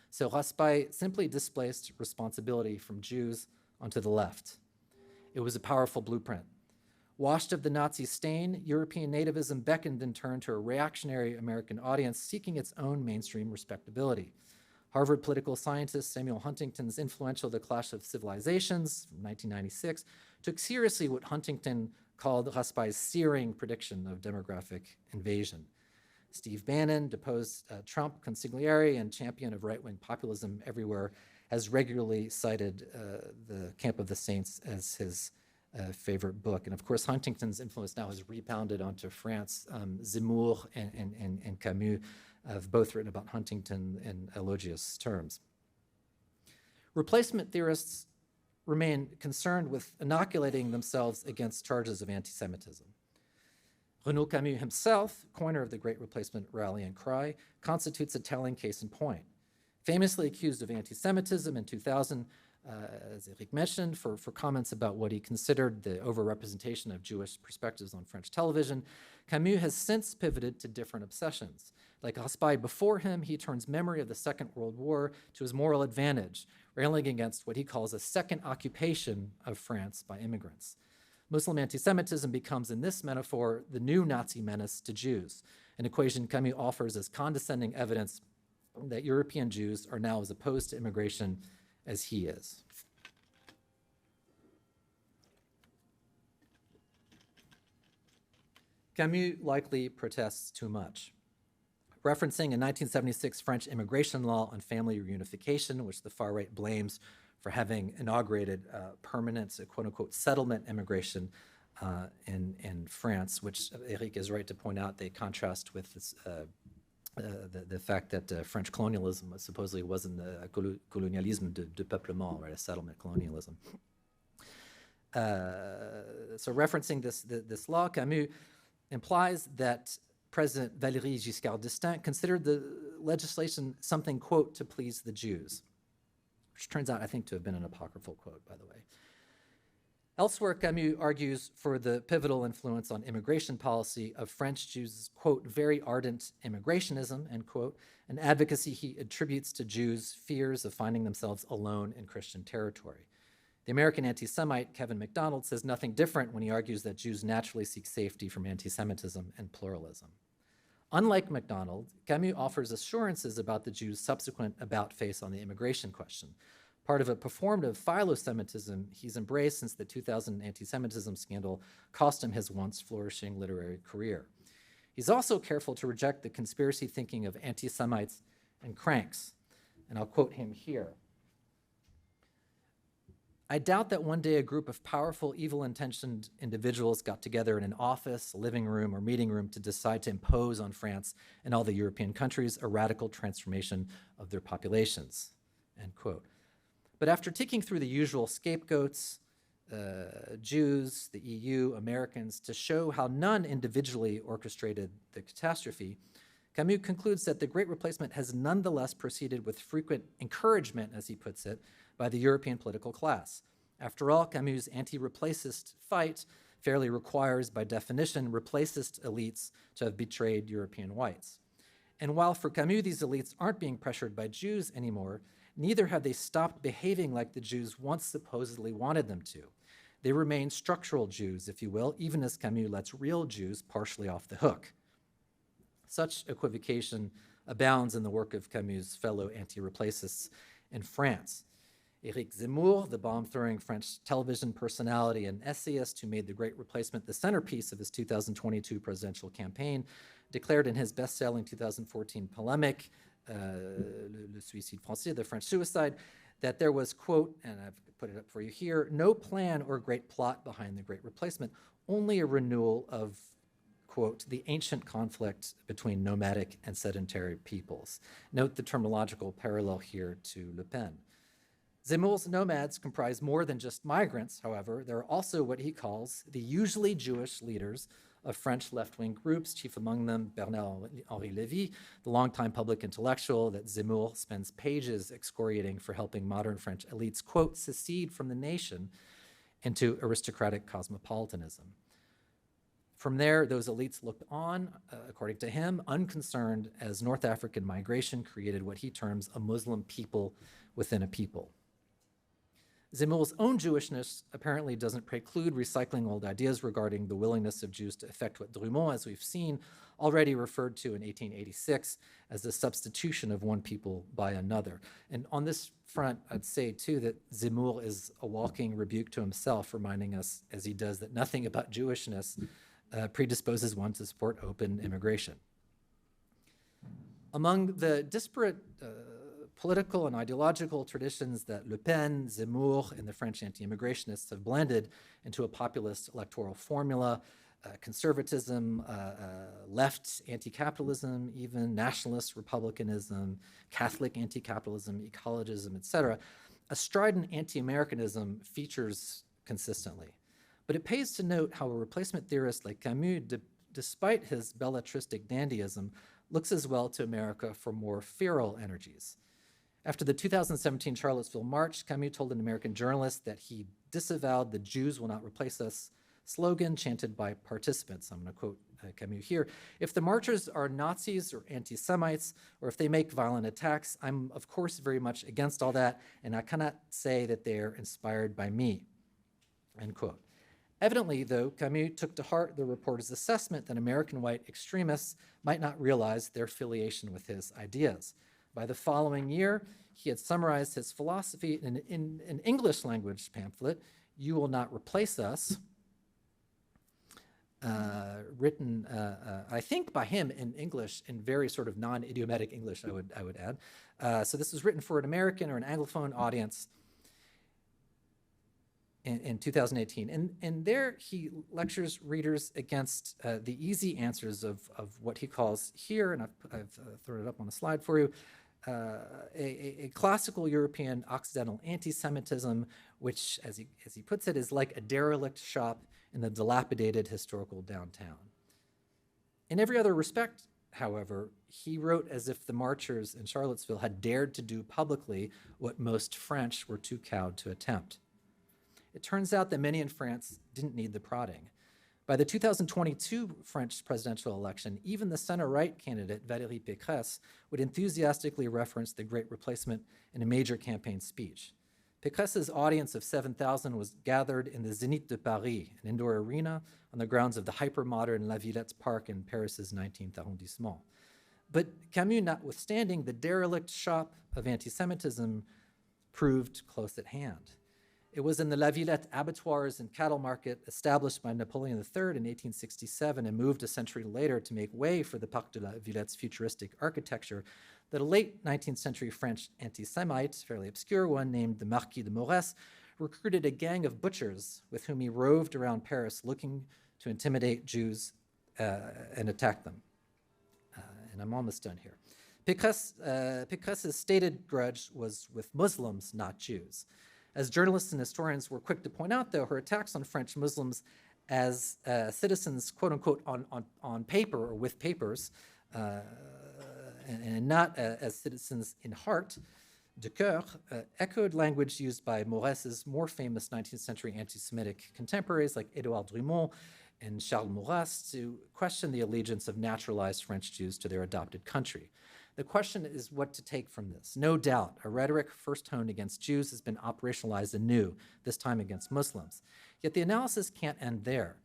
Speaker 2: So Raspail simply displaced responsibility from Jews onto the left. It was a powerful blueprint. Washed of the Nazi stain, European nativism beckoned in turn to a reactionary American audience seeking its own mainstream respectability. Harvard political scientist Samuel Huntington's influential The Clash of Civilizations from 1996 took seriously what Huntington called Raspail's searing prediction of demographic invasion. Steve Bannon, deposed Trump consigliere and champion of right-wing populism everywhere, has regularly cited The Camp of the Saints as his favorite book. And of course, Huntington's influence now has rebounded onto France. Zemmour and Camus have both written about Huntington in elogious terms. Replacement theorists remain concerned with inoculating themselves against charges of anti-Semitism. Renaud Camus himself, coiner of the Great Replacement rallying cry, constitutes a telling case in point. Famously accused of anti-Semitism in 2000, as Eric mentioned, for comments about what he considered the overrepresentation of Jewish perspectives on French television, Camus has since pivoted to different obsessions. Like Raspail before him, he turns memory of the Second World War to his moral advantage, railing against what he calls a second occupation of France by immigrants. Muslim anti-Semitism becomes, in this metaphor, the new Nazi menace to Jews, an equation Camus offers as condescending evidence that European Jews are now as opposed to immigration as he is. Camus likely protests too much. Referencing a 1976 French immigration law on family reunification, which the far right blames for having inaugurated permanent, quote-unquote, settlement immigration in France, which Eric is right to point out they contrast with this, the fact that French colonialism supposedly wasn't the colonialisme de peuplement, right, a settlement colonialism. So referencing this law, Camus implies that President Valéry Giscard d'Estaing considered the legislation something, quote, to please the Jews, which turns out, I think, to have been an apocryphal quote, by the way. Elsewhere, Camus argues for the pivotal influence on immigration policy of French Jews', quote, very ardent immigrationism, end quote, an advocacy he attributes to Jews' fears of finding themselves alone in Christian territory. The American anti-Semite Kevin MacDonald says nothing different when he argues that Jews naturally seek safety from anti-Semitism and pluralism. Unlike MacDonald, Camus offers assurances about the Jews' subsequent about-face on the immigration question, part of a performative philo-Semitism he's embraced since the 2000 anti-Semitism scandal cost him his once flourishing literary career. He's also careful to reject the conspiracy thinking of anti-Semites and cranks, and I'll quote him here. I doubt that one day a group of powerful, evil-intentioned individuals got together in an office, living room, or meeting room to decide to impose on France and all the European countries a radical transformation of their populations, end quote. But after ticking through the usual scapegoats, Jews, the EU, Americans, to show how none individually orchestrated the catastrophe, Camus concludes that the Great Replacement has nonetheless proceeded with frequent encouragement, as he puts it, by the European political class. After all, Camus' anti-replacist fight fairly requires, by definition, replacist elites to have betrayed European whites. And while for Camus these elites aren't being pressured by Jews anymore, neither have they stopped behaving like the Jews once supposedly wanted them to. They remain structural Jews, if you will, even as Camus lets real Jews partially off the hook. Such equivocation abounds in the work of Camus' fellow anti-replacists in France. Éric Zemmour, the bomb-throwing French television personality and essayist who made the Great Replacement the centerpiece of his 2022 presidential campaign, declared in his best-selling 2014 polemic, Le Suicide Français, the French suicide, that there was, quote, and I've put it up for you here, no plan or great plot behind the Great Replacement, only a renewal of, quote, the ancient conflict between nomadic and sedentary peoples. Note the terminological parallel here to Le Pen. Zemmour's nomads comprise more than just migrants, however. There are also what he calls the usually Jewish leaders of French left-wing groups, chief among them Bernard-Henri Lévy, the longtime public intellectual that Zemmour spends pages excoriating for helping modern French elites, quote, secede from the nation into aristocratic cosmopolitanism. From there, those elites looked on, according to him, unconcerned as North African migration created what he terms a Muslim people within a people. Zemmour's own Jewishness apparently doesn't preclude recycling old ideas regarding the willingness of Jews to effect what Drummond, as we've seen, already referred to in 1886 as the substitution of one people by another. And on this front, I'd say, too, that Zemmour is a walking rebuke to himself, reminding us, as he does, that nothing about Jewishness predisposes one to support open immigration. Among the disparate political and ideological traditions that Le Pen, Zemmour, and the French anti-immigrationists have blended into a populist electoral formula, conservatism, left anti-capitalism, even nationalist republicanism, Catholic anti-capitalism, ecologism, etc., a strident anti-Americanism features consistently. But it pays to note how a replacement theorist like Camus, despite his belletristic dandyism, looks as well to America for more feral energies. After the 2017 Charlottesville March, Camus told an American journalist that he disavowed the "Jews will not replace us" slogan chanted by participants. I'm going to quote Camus here. "If the marchers are Nazis or anti-Semites, or if they make violent attacks, I'm of course very much against all that, and I cannot say that they are inspired by me." End quote. Evidently, though, Camus took to heart the reporter's assessment that American white extremists might not realize their affiliation with his ideas. By the following year, he had summarized his philosophy in an English language pamphlet, "You Will Not Replace Us," written, I think, by him in English, in very sort of non-idiomatic English, I would add. So this was written for an American or an Anglophone audience in 2018. And there he lectures readers against the easy answers of what he calls here, and I've thrown it up on the slide for you, a classical European Occidental anti-Semitism, which, as he puts it, is like a derelict shop in the dilapidated historical downtown. In every other respect, however, he wrote as if the marchers in Charlottesville had dared to do publicly what most French were too cowed to attempt. It turns out that many in France didn't need the prodding. By the 2022 French presidential election, even the center-right candidate, Valérie Pécresse, would enthusiastically reference the Great Replacement in a major campaign speech. Pécresse's audience of 7,000 was gathered in the Zénith de Paris, an indoor arena on the grounds of the hyper-modern La Villette Park in Paris's 19th arrondissement. But Camus, notwithstanding, the derelict shop of anti-Semitism proved close at hand. It was in the La Villette abattoirs and cattle market established by Napoleon III in 1867 and moved a century later to make way for the Parc de la Villette's futuristic architecture that a late 19th century French anti-Semite, fairly obscure one, named the Marquis de Maurès, recruited a gang of butchers with whom he roved around Paris looking to intimidate Jews and attack them. And I'm almost done here. Pécresse's stated grudge was with Muslims, not Jews. As journalists and historians were quick to point out, though, her attacks on French Muslims as citizens, quote unquote, on paper or with papers, and not as citizens in heart, de cœur, echoed language used by Maurès's more famous 19th century anti-Semitic contemporaries like Édouard Drummond and Charles Maurras to question the allegiance of naturalized French Jews to their adopted country. The question is what to take from this. No doubt, a rhetoric first honed against Jews has been operationalized anew, this time against Muslims. Yet the analysis can't end there.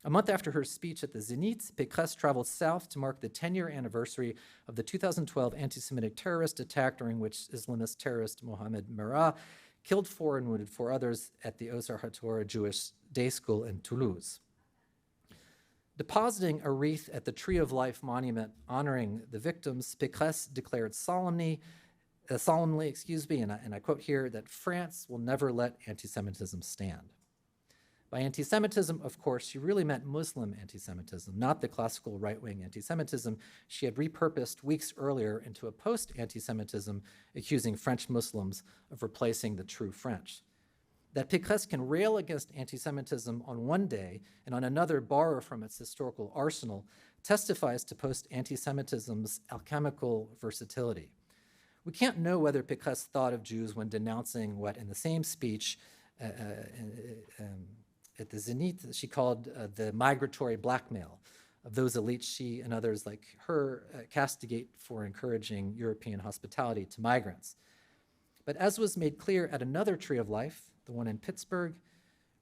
Speaker 2: A month after her speech at the Zénith, Pécresse traveled south to mark the 10-year anniversary of the 2012 anti-Semitic terrorist attack during which Islamist terrorist Mohammed Merah killed 4 and wounded 4 others at the Ozar Hatorah Jewish Day School in Toulouse. Depositing a wreath at the Tree of Life monument honoring the victims, Pécresse declared solemnly, and I quote here, that France will never let anti-Semitism stand. By anti-Semitism, of course, she really meant Muslim anti-Semitism, not the classical right-wing anti-Semitism she had repurposed weeks earlier into a post-anti-Semitism accusing French Muslims of replacing the true French. That Pécresse can rail against anti-Semitism on one day and on another borrow from its historical arsenal testifies to post-anti-Semitism's alchemical versatility. We can't know whether Pécresse thought of Jews when denouncing what, in the same speech at the Zenith, she called the migratory blackmail of those elites she and others like her castigate for encouraging European hospitality to migrants. But as was made clear at another Tree of Life, the one in Pittsburgh,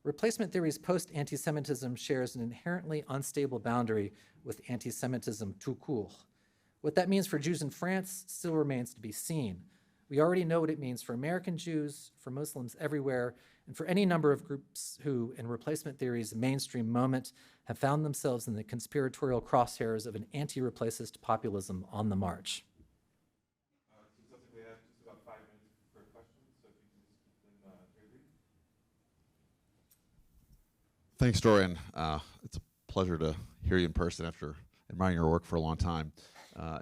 Speaker 2: replacement theory's post-anti-Semitism shares an inherently unstable boundary with anti-Semitism tout court. What that means for Jews in France still remains to be seen. We already know what it means for American Jews, for Muslims everywhere, and for any number of groups who, in replacement theory's mainstream moment, have found themselves in the conspiratorial crosshairs of an anti-replacist populism on the march.
Speaker 1: We have just about 5 minutes for questions, so if you can just keep them very brief.
Speaker 3: Thanks, Dorian. It's a pleasure to hear you in person after admiring your work for a long time.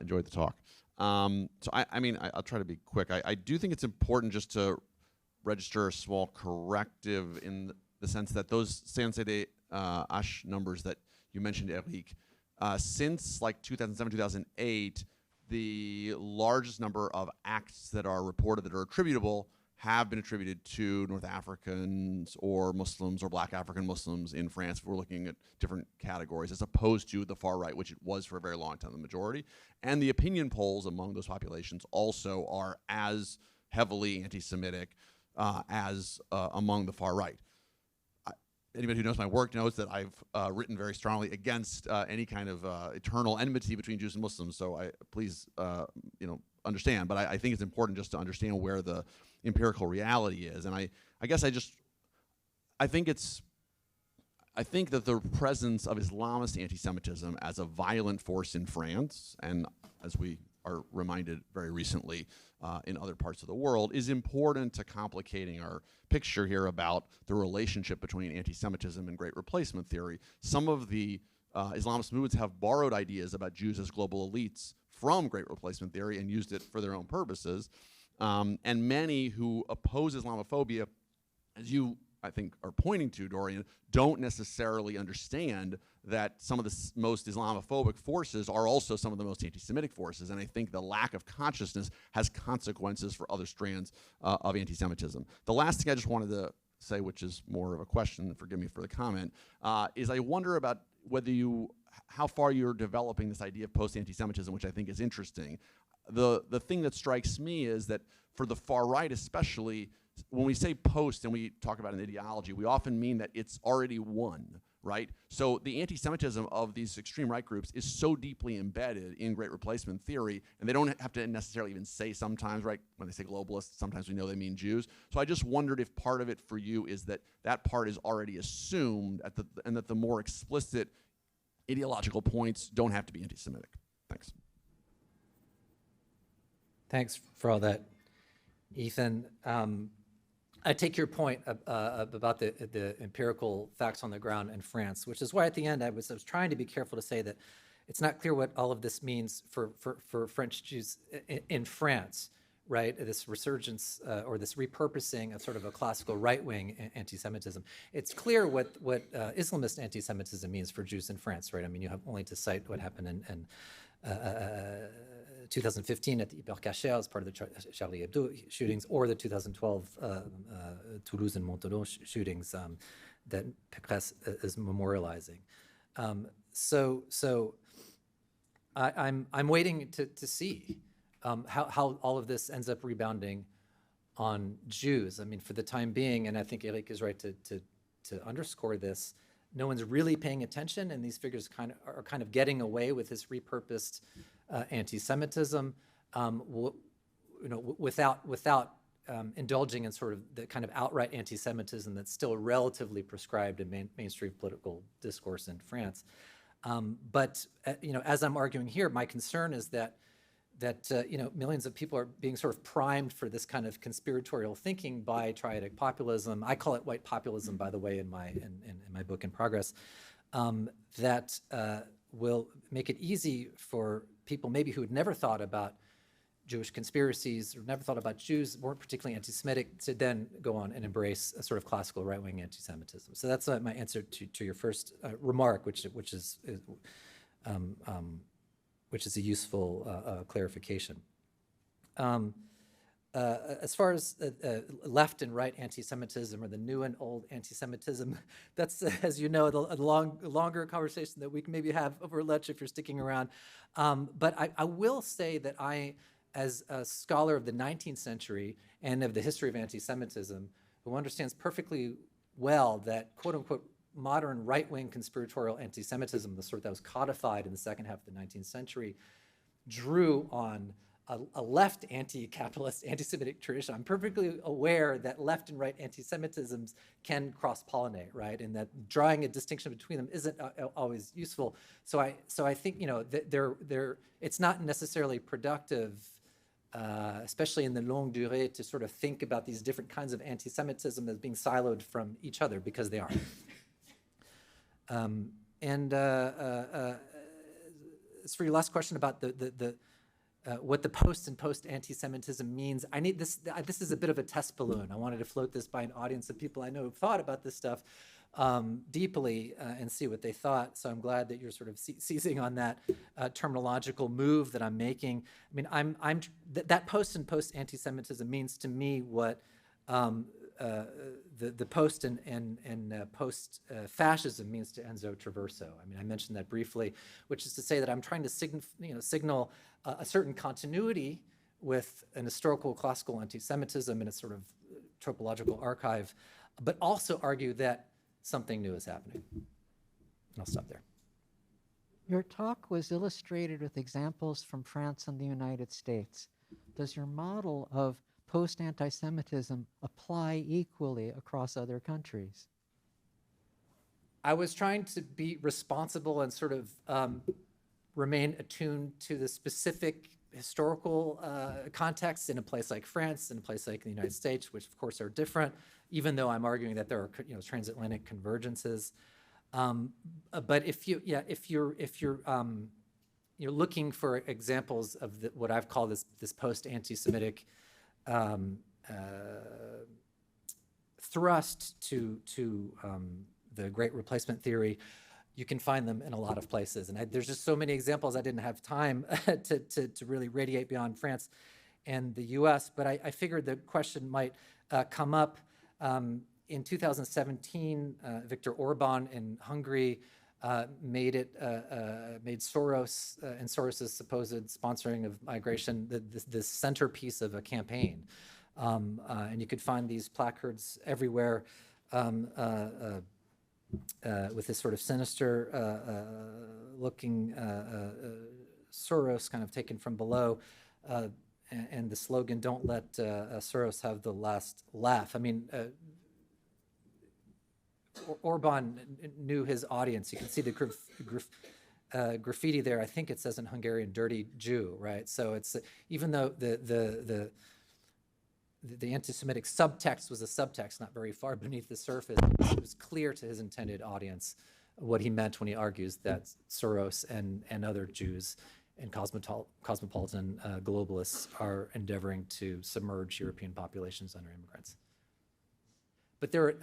Speaker 3: Enjoyed the talk. So I'll try to be quick. I do think it's important just to register a small corrective in the sense that those CNCD H numbers that you mentioned, Eric, since like 2007, 2008, the largest number of acts that are reported that are attributable have been attributed to North Africans or Muslims or Black African Muslims in France, if we're looking at different categories, as opposed to the far right, which it was for a very long time the majority. And the opinion polls among those populations also are as heavily anti-Semitic as among the far right. Anybody who knows my work knows that I've written very strongly against any kind of eternal enmity between Jews and Muslims, so please understand. But I think it's important just to understand where the empirical reality is. And I think that the presence of Islamist anti-Semitism as a violent force in France, and as we are reminded very recently in other parts of the world, is important to complicating our picture here about the relationship between anti-Semitism and Great Replacement theory. Some of the Islamist movements have borrowed ideas about Jews as global elites from Great Replacement theory and used it for their own purposes. And many who oppose Islamophobia, as you, I think, are pointing to, Dorian, don't necessarily understand that some of the most Islamophobic forces are also some of the most anti-Semitic forces. And I think the lack of consciousness has consequences for other strands of anti-Semitism. The last thing I just wanted to say, which is more of a question, forgive me for the comment, is I wonder about how far you're developing this idea of post-anti-Semitism, which I think is interesting. The thing that strikes me is that for the far right especially, when we say post and we talk about an ideology, we often mean that it's already won, right? So the anti-Semitism of these extreme right groups is so deeply embedded in Great Replacement theory, and they don't have to necessarily even say sometimes, right? When they say globalists, sometimes we know they mean Jews. So I just wondered if part of it for you is that that part is already assumed and that the more explicit ideological points don't have to be anti-Semitic. Thanks.
Speaker 2: Thanks for all that, Ethan. I take your point about the empirical facts on the ground in France, which is why at the end I was trying to be careful to say that it's not clear what all of this means for French Jews in France, right? This resurgence or this repurposing of sort of a classical right-wing anti-Semitism. It's clear what Islamist anti-Semitism means for Jews in France, right? I mean, you have only to cite what happened in 2015 at the Hypercacher as part of the Charlie Hebdo shootings, or the 2012 Toulouse and Montauban shootings that Pécresse is memorializing. So I'm waiting to see how all of this ends up rebounding on Jews. I mean, for the time being, and I think Eric is right to underscore this, no one's really paying attention, and these figures are kind of getting away with this repurposed anti-Semitism, without indulging in sort of the kind of outright anti-Semitism that's still relatively prescribed in mainstream political discourse in France. But as I'm arguing here, my concern is that millions of people are being sort of primed for this kind of conspiratorial thinking by triadic populism. I call it white populism, by the way, in my book In Progress, that will make it easy for people maybe who had never thought about Jewish conspiracies, or never thought about Jews, weren't particularly anti-Semitic, to then go on and embrace a sort of classical right-wing anti-Semitism. So that's my answer to your first remark, which is a useful clarification. As far as left and right anti-Semitism, or the new and old anti-Semitism, that's, as you know, a longer conversation that we can maybe have over lunch if you're sticking around. But I will say that I, as a scholar of the 19th century and of the history of anti-Semitism, who understands perfectly well that, quote unquote, modern right-wing conspiratorial anti-Semitism, the sort that was codified in the second half of the 19th century, drew on a left anti-capitalist, anti-Semitic tradition. I'm perfectly aware that left and right anti-Semitisms can cross-pollinate, right? And that drawing a distinction between them isn't always useful. So I think, you know, it's not necessarily productive, especially in the longue durée, to sort of think about these different kinds of anti-Semitism as being siloed from each other, because they aren't. As for your last question about what the post and post anti-Semitism means, I need this. This is a bit of a test balloon. I wanted to float this by an audience of people I know who've thought about this stuff deeply and see what they thought. So I'm glad that you're sort of seizing on that terminological move that I'm making. I mean, that post and post anti-Semitism means to me what the post and post fascism means to Enzo Traverso. I mean, I mentioned that briefly, which is to say that I'm trying to signal a certain continuity with an historical classical anti-Semitism and its sort of tropological archive, but also argue that something new is happening. And I'll stop there.
Speaker 4: Your talk was illustrated with examples from France and the United States. Does your model of post-anti-Semitism apply equally across other countries?
Speaker 2: I was trying to be responsible and sort of remain attuned to the specific historical context in a place like France, in a place like the United States, which of course are different, even though I'm arguing that there are, you know, transatlantic convergences. But if you're looking for examples of what I've called this post-anti-Semitic thrust to the Great Replacement theory, you can find them in a lot of places. And there's just so many examples I didn't have time to really radiate beyond France and the US, but I figured the question might come up. In 2017, Viktor Orban in Hungary made Soros and Soros's supposed sponsoring of migration the centerpiece of a campaign. And you could find these placards everywhere with this sort of sinister looking Soros kind of taken from below, and the slogan, "Don't let Soros have the last laugh." I mean, Orban knew his audience. You can see the graffiti there. I think it says in Hungarian, "Dirty Jew," right? So it's, even though the anti-Semitic subtext was a subtext not very far beneath the surface, it was clear to his intended audience what he meant when he argues that Soros and other Jews and cosmopolitan globalists are endeavoring to submerge European populations under immigrants. But there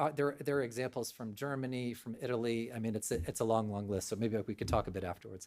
Speaker 2: are examples from Germany, from Italy. I mean, it's a long list, so maybe we could talk a bit afterwards.